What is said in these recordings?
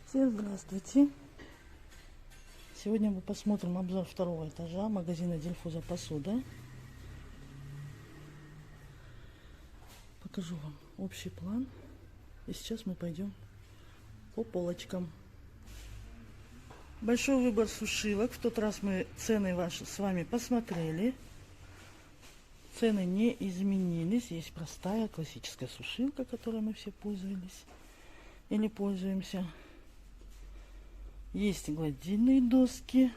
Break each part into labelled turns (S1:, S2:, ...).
S1: Всем здравствуйте! Сегодня мы посмотрим обзор второго этажа магазина Дельфуза посуда. Покажу вам общий план. И сейчас мы пойдем по полочкам. Большой выбор сушилок. В тот раз мы цены ваши с вами посмотрели. Цены не изменились. Есть простая классическая сушилка, которой мы все пользовались или пользуемся. Есть гладильные доски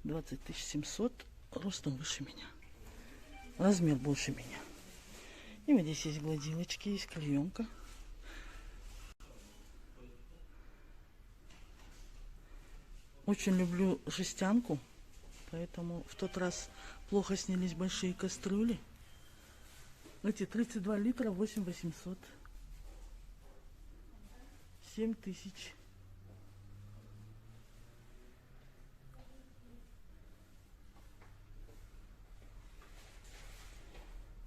S1: 20 700, ростом выше меня, размер больше меня. И вот здесь есть гладилочки, есть клеенка. Очень люблю жестянку, поэтому в тот раз плохо снялись большие кастрюли. Эти 32 литра 8800, 7000.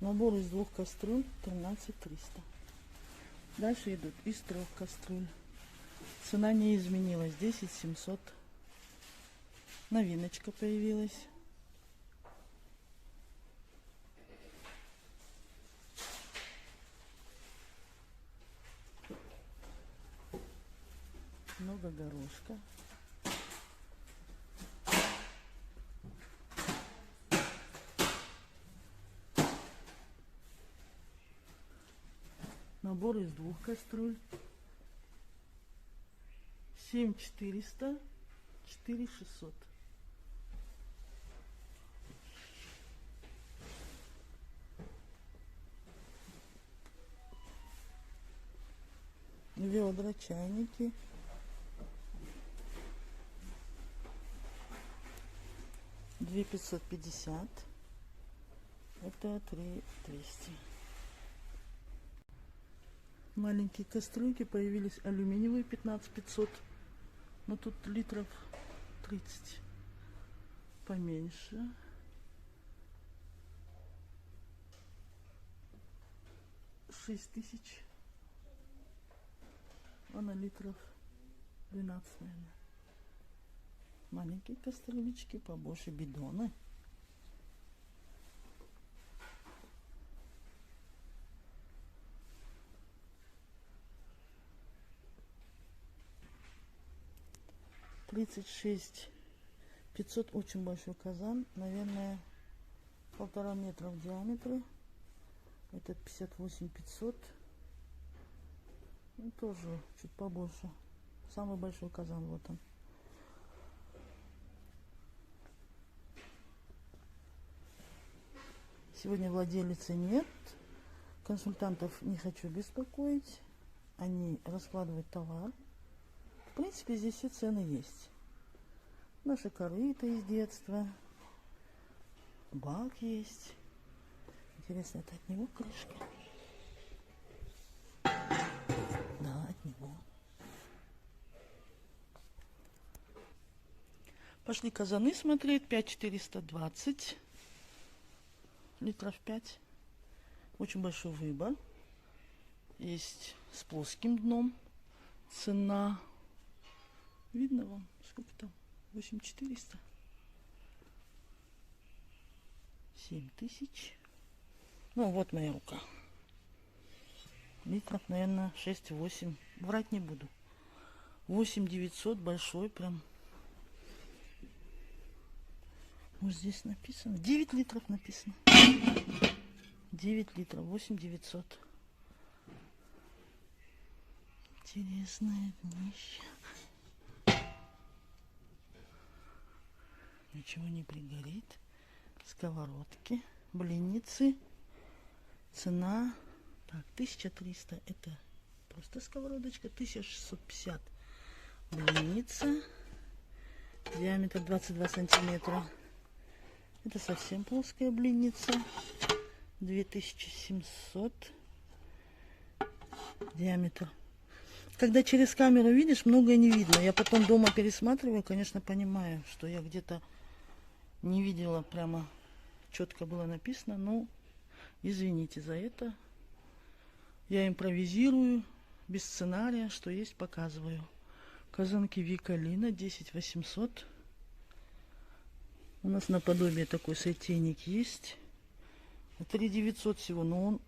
S1: Набор из 2 кастрюль 13 300. Дальше идут из 3 кастрюль. Цена не изменилась, 10 700. Новиночка появилась. Много горошка. Набор из 2 кастрюль 7 400, 4 600. Ведра, чайники. Две 550. Это 3 200. Маленькие кастрюльки появились алюминиевые 15 500, но тут литров 30, поменьше. Шесть тысяч, а на литров 12, наверное. Маленькие кастрюлечки, побольше бидоны. $36 500, очень большой казан, наверное, 1,5 метра в диаметре. Это 58 500, ну, тоже чуть побольше. Самый большой казан, вот он. Сегодня владелицы нет, консультантов не хочу беспокоить, они раскладывают товар. В принципе, здесь все цены есть. Наши корыто из детства. Бак есть. Интересно, это от него крышка? Да, от него. Пошли казаны смотреть. 5420. Литров 5. Очень большой выбор. Есть с плоским дном. Цена... Видно вам, сколько там? 8400. 7000. Ну, вот моя рука. Литров, наверное, 6-8. Врать не буду. 8900, большой прям. Вот здесь написано. 9 литров написано. 9 литров, 8900. Интересное днище. Ничего не пригорит. Сковородки, блинницы. Цена так, 1300. Это просто сковородочка. 1650. Блинница. Диаметр 22 сантиметра. Это совсем плоская блинница. 2700. Диаметр. Когда через камеру видишь, многое не видно. Я потом дома пересматриваю, конечно, понимаю, что я где-то не видела, прямо четко было написано, но извините за это. Я импровизирую, без сценария, что есть, показываю. Казанки Викалина 10 800. У нас наподобие такой сотейник есть. 3 900 всего, но он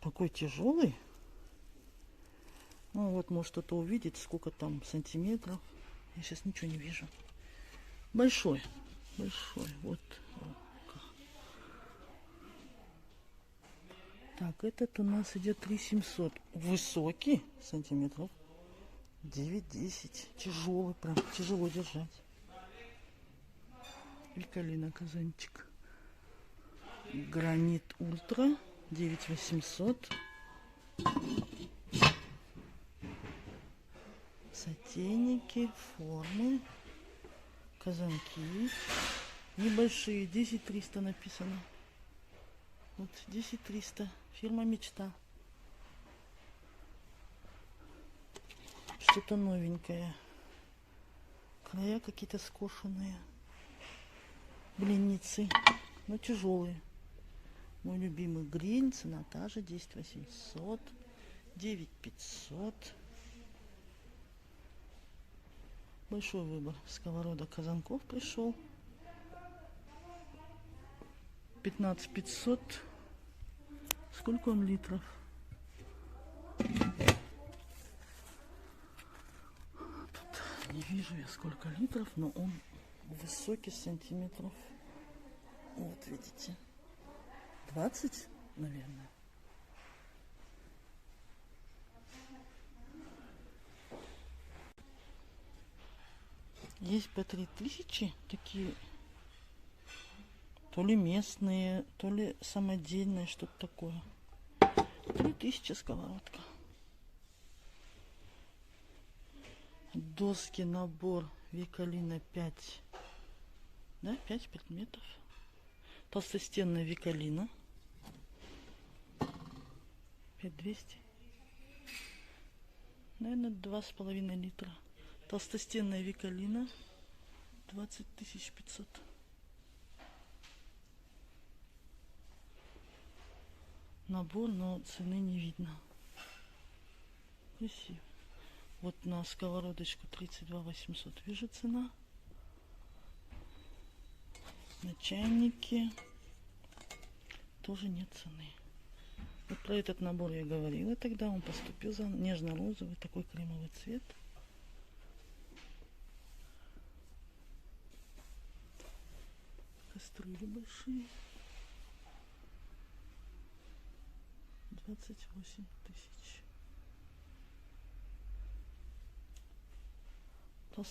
S1: такой тяжелый. Ну вот, может кто-то увидит, сколько там сантиметров. Я сейчас ничего не вижу. Большой, большой. Вот. Так, этот у нас идет 3 700. Высокий, сантиметров 9-10. Тяжелый, прям тяжело держать. Викалина казанчик. Гранит Ультра 9 800. Сотейники, формы, казанки. Небольшие, 10 300 написано. Вот 10 300. Фирма Мечта. Что-то новенькое. Края какие-то скошенные. Блинницы. Но тяжелые. Мой любимый гриль. Цена та же. 10 800. 9 500. Большой выбор сковородок, казанков пришел. 15 500. Сколько он литров? Тут не вижу я сколько литров, но он высокий, сантиметров. Вот видите. 20, наверное. Есть по 3000 такие, то ли местные, то ли самодельные, что-то такое. 3000 сковородка. Доски, набор Викалина 5. Да, 5 предметов. Толстостенная Викалина. 5200. Наверное, 2,5 литра. Толстостенная Викалина 20 500. Набор, но цены не видно. Красиво. Вот на сковородочку 32 800 вижу цена. На чайники тоже нет цены. Вот про этот набор я говорила тогда. Он поступил за нежно-розовый, такой кремовый цвет. Кастрюли большие. 28 000.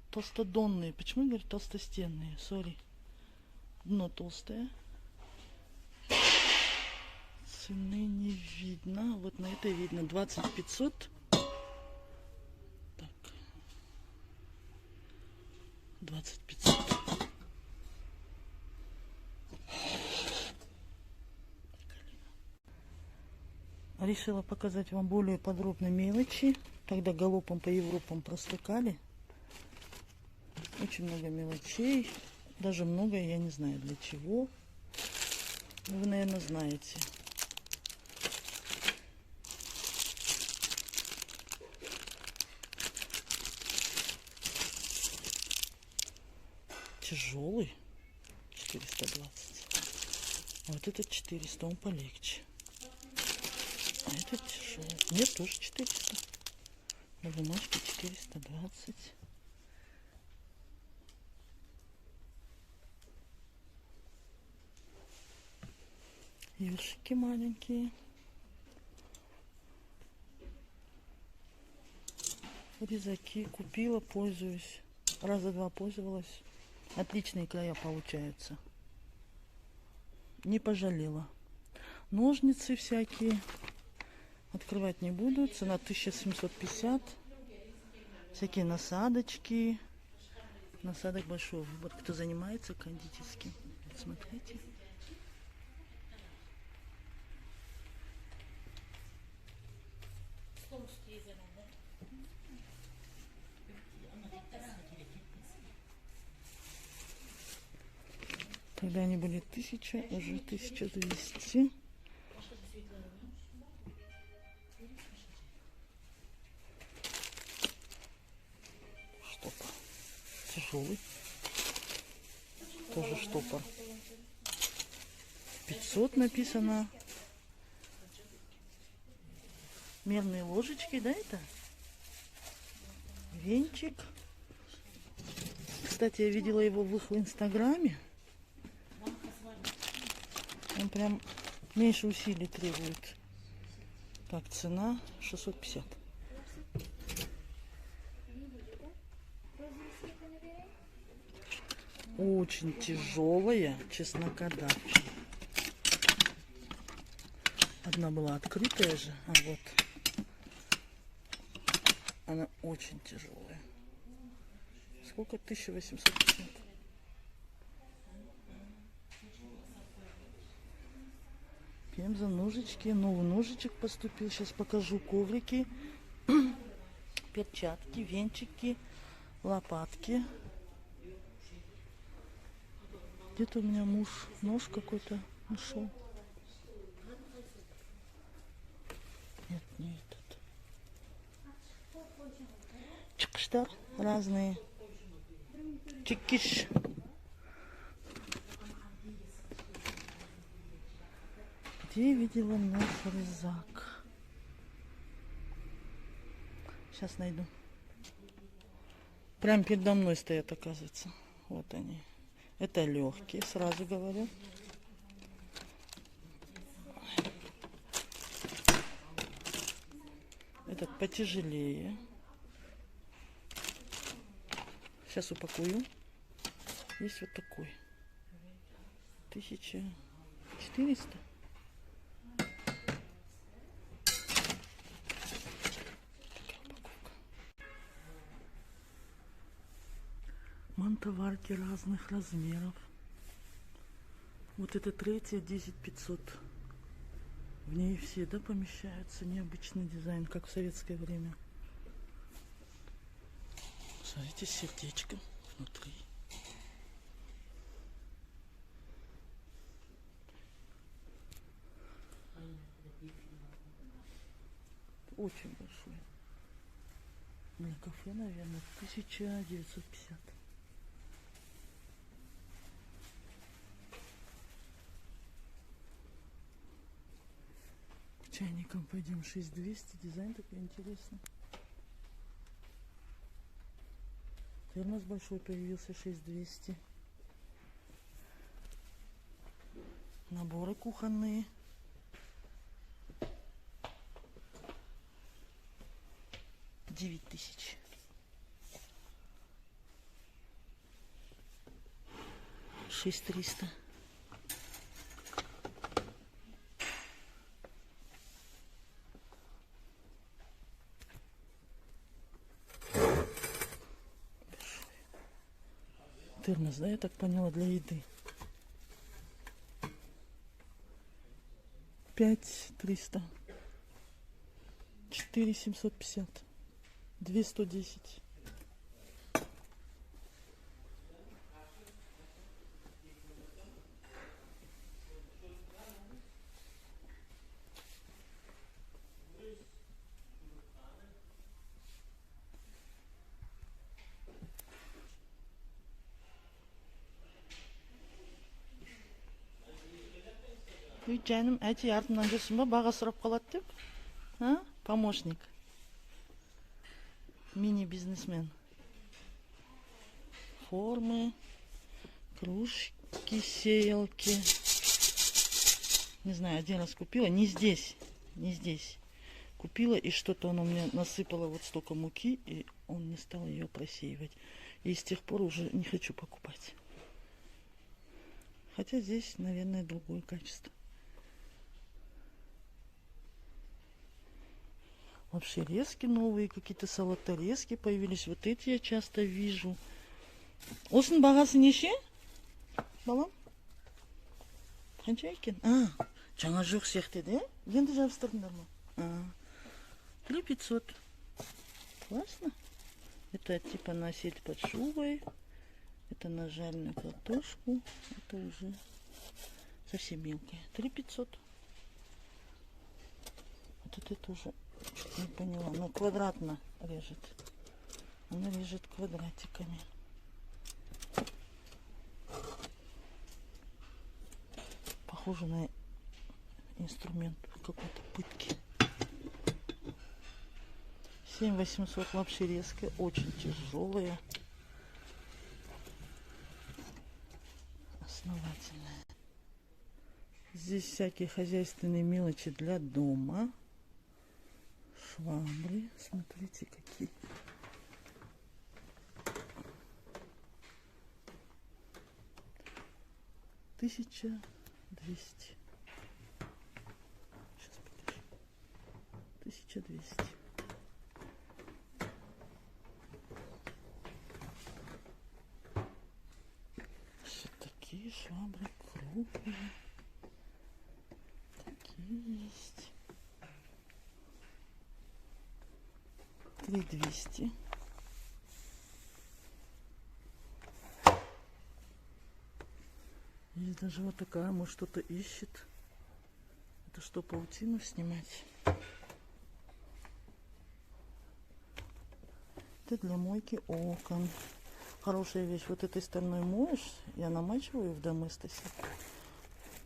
S1: Толстодонные. Почему я говорю толстостенные? Сори. Дно толстое. Цены не видно. Вот на этой видно 20 500. Так. 20 500. Решила показать вам более подробно мелочи. Тогда галопом по Европам проскакали. Очень много мелочей. Даже много, я не знаю для чего. Вы, наверное, знаете. Тяжелый. 420. А вот этот 400, он полегче. А этот тяжелый. Нет, тоже 400. На бумажке 420. Ёршики маленькие. Резаки купила, пользуюсь. Раза два пользовалась. Отличные края получаются. Не пожалела. Ножницы всякие. Открывать не буду. Цена 1750. Всякие насадочки. Насадок большой выбор. Кто занимается кондитерским. Вот смотрите. Тогда они были 1000, уже 1200. тяжелый. Тоже штопор. 500 написано. Мерные ложечки, да, это? Венчик. Кстати, я видела его в их инстаграме. Он прям меньше усилий требует. Так, цена 650. Очень тяжелая чеснокодавчая. Одна была открытая же, а вот она очень тяжелая. Сколько? 1850. Пемза, ножички. Новый ножичек поступил. Сейчас покажу коврики, перчатки, венчики, лопатки. Где-то у меня муж нож какой-то нашел. Нет, не этот. Чикштар разные. Чикиш. Где я видела нож резак? Сейчас найду. Прям передо мной стоят, оказывается. Вот они. Это легкие, сразу говорю. Этот потяжелее. Сейчас упакую. Есть вот такой. 1400. Мантоварки разных размеров. Вот это третья 10500. В ней все, да, помещаются. Необычный дизайн, как в советское время. Смотрите, с сердечком внутри. Очень большой. Для кафе, наверное, 1950. Чайником пойдем 6200. Дизайн такой интересный. Термос большой появился 6200. Наборы кухонные. — 9000. — 6300. Термос, да, я так поняла, для еды. 5300. 4750. 2110. Үй жаным, әже артымнан жүрсің ба, баға сұрап қалады деп? А? Помощник. Мини-бизнесмен. Формы, кружки, сеялки. Не знаю, один раз купила. Не здесь. Не здесь. Купила, и что-то он у меня насыпало вот столько муки, и он не стал ее просеивать. И с тех пор уже не хочу покупать. Хотя здесь, наверное, другое качество. Вообще резки новые, какие-то салаторезки появились. Вот эти я часто вижу. Осының бағасы неше? Балам? Қанша екен? Жаңа жоқ сияқты, да? Енді жабыстырдыңдар ма? 3500. Классно. Это типа на сеть под шубой. Это на жареную картошку. Это уже совсем мелкое. 3500. Вот это тоже не поняла. Она квадратно режет. Она режет квадратиками. похоже на инструмент какой-то пытки. 7800 лапши резкая, очень тяжелая, основательная. Здесь всякие хозяйственные мелочи для дома. Швабры, смотрите какие. $1200. Сейчас покажу. 1200. Вот такие швабры крупные. Такие есть. 3200. Есть даже вот такая, может, что-то ищет. Это что, паутину снимать? Это для мойки окон. Хорошая вещь. Вот этой стороной моешь, я намачиваю в доместосе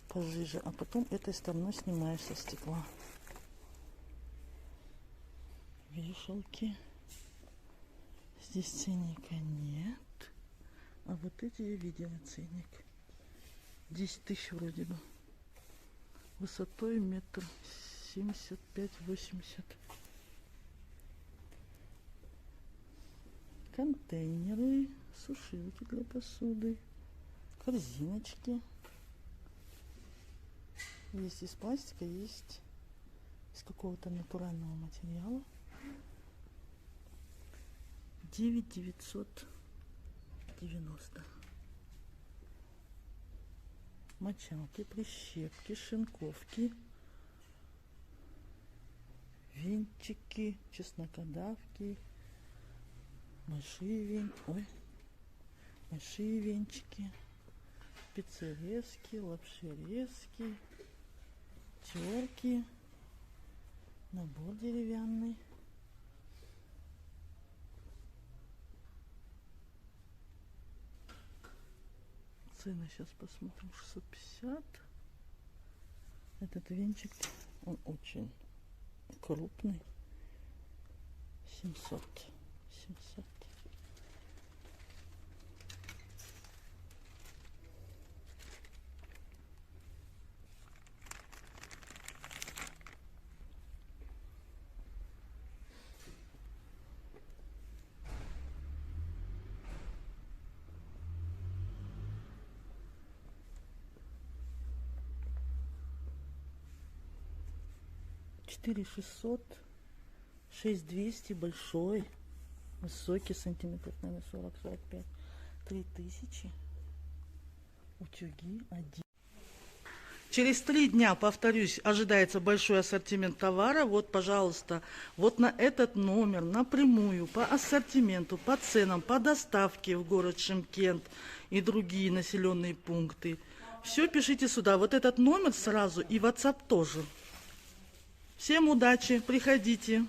S1: пожиже, а потом этой стороной снимаешь со стекла. Вешалки. Здесь ценника нет. А вот эти я видела ценник. 10 тысяч вроде бы. Высотой 1,75–80 м. Контейнеры, сушилки для посуды, корзиночки. Есть из пластика, есть из какого-то натурального материала. 9,990. Мочалки, прищепки, шинковки, венчики, чеснокодавки, большие венчики, спецерезки, лапшерезки, терки, набор деревянный. Цены сейчас посмотрим. 650. Этот венчик, он очень крупный. 700. 700. Четыре 600, 6200 большой, высокий, сантиметров, наверное, 40-45, 3000. Утюги 1. Через 3 дня, повторюсь, ожидается большой ассортимент товара. Вот, пожалуйста, вот на этот номер напрямую по ассортименту, по ценам, по доставке в город Шымкент и другие населенные пункты. Все пишите сюда. Вот этот номер сразу и WhatsApp тоже. Всем удачи, приходите.